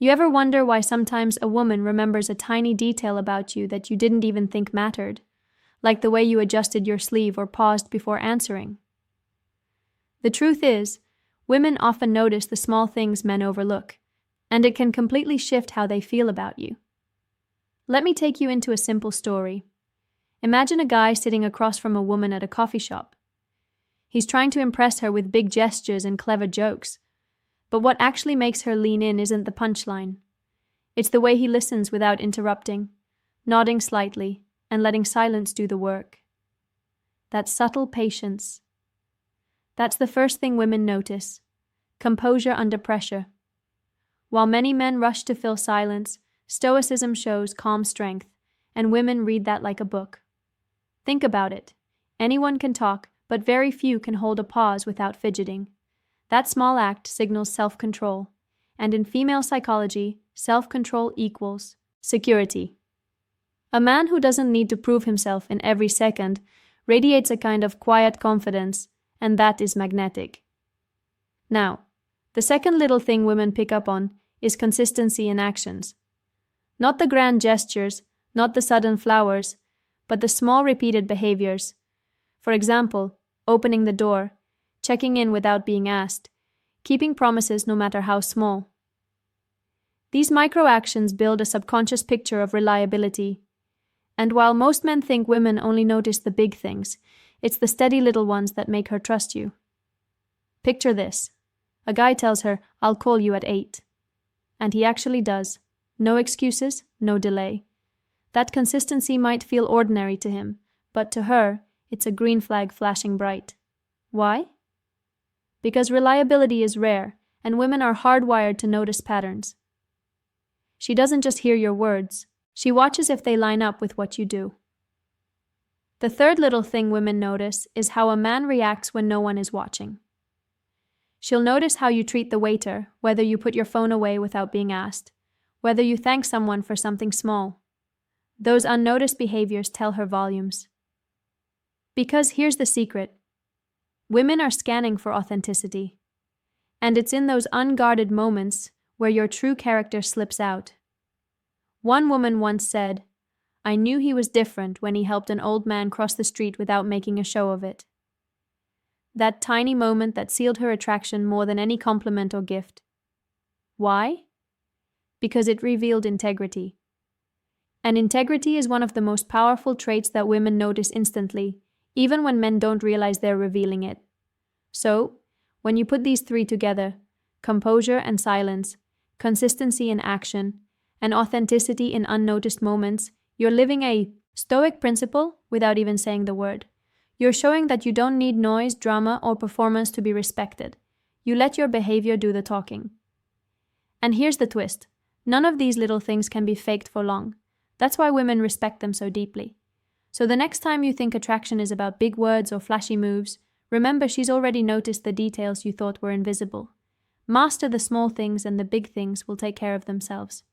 You ever wonder why sometimes a woman remembers a tiny detail about you that you didn't even think mattered, like the way you adjusted your sleeve or paused before answering? The truth is, women often notice the small things men overlook, and it can completely shift how they feel about you. Let me take you into a simple story. Imagine a guy sitting across from a woman at a coffee shop. He's trying to impress her with big gestures and clever jokes, but what actually makes her lean in isn't the punchline. It's the way he listens without interrupting, nodding slightly, and letting silence do the work. That subtle patience. That's the first thing women notice. Composure under pressure. While many men rush to fill silence, stoicism shows calm strength, and women read that like a book. Think about it. Anyone can talk, but very few can hold a pause without fidgeting. That small act signals self-control, and in female psychology, self-control equals security. A man who doesn't need to prove himself in every second radiates a kind of quiet confidence, and that is magnetic. Now, the second little thing women pick up on is consistency in actions. Not the grand gestures, not the sudden flowers, but the small repeated behaviors. For example, opening the door, checking in without being asked, keeping promises no matter how small. These micro-actions build a subconscious picture of reliability. And while most men think women only notice the big things, it's the steady little ones that make her trust you. Picture this. A guy tells her, "I'll call you at 8." And he actually does. No excuses, no delay. That consistency might feel ordinary to him, but to her, it's a green flag flashing bright. Why? Because reliability is rare, and women are hardwired to notice patterns. She doesn't just hear your words, she watches if they line up with what you do. The third little thing women notice is how a man reacts when no one is watching. She'll notice how you treat the waiter, whether you put your phone away without being asked, whether you thank someone for something small. Those unnoticed behaviors tell her volumes. Because here's the secret. Women are scanning for authenticity. And it's in those unguarded moments where your true character slips out. One woman once said, "I knew he was different when he helped an old man cross the street without making a show of it." That tiny moment that sealed her attraction more than any compliment or gift. Why? Because it revealed integrity. And integrity is one of the most powerful traits that women notice instantly, even when men don't realize they're revealing it. So, when you put these three together, composure and silence, consistency in action, and authenticity in unnoticed moments, you're living a stoic principle without even saying the word. You're showing that you don't need noise, drama, or performance to be respected. You let your behavior do the talking. And here's the twist. None of these little things can be faked for long. That's why women respect them so deeply. So the next time you think attraction is about big words or flashy moves, remember she's already noticed the details you thought were invisible. Master the small things and the big things will take care of themselves.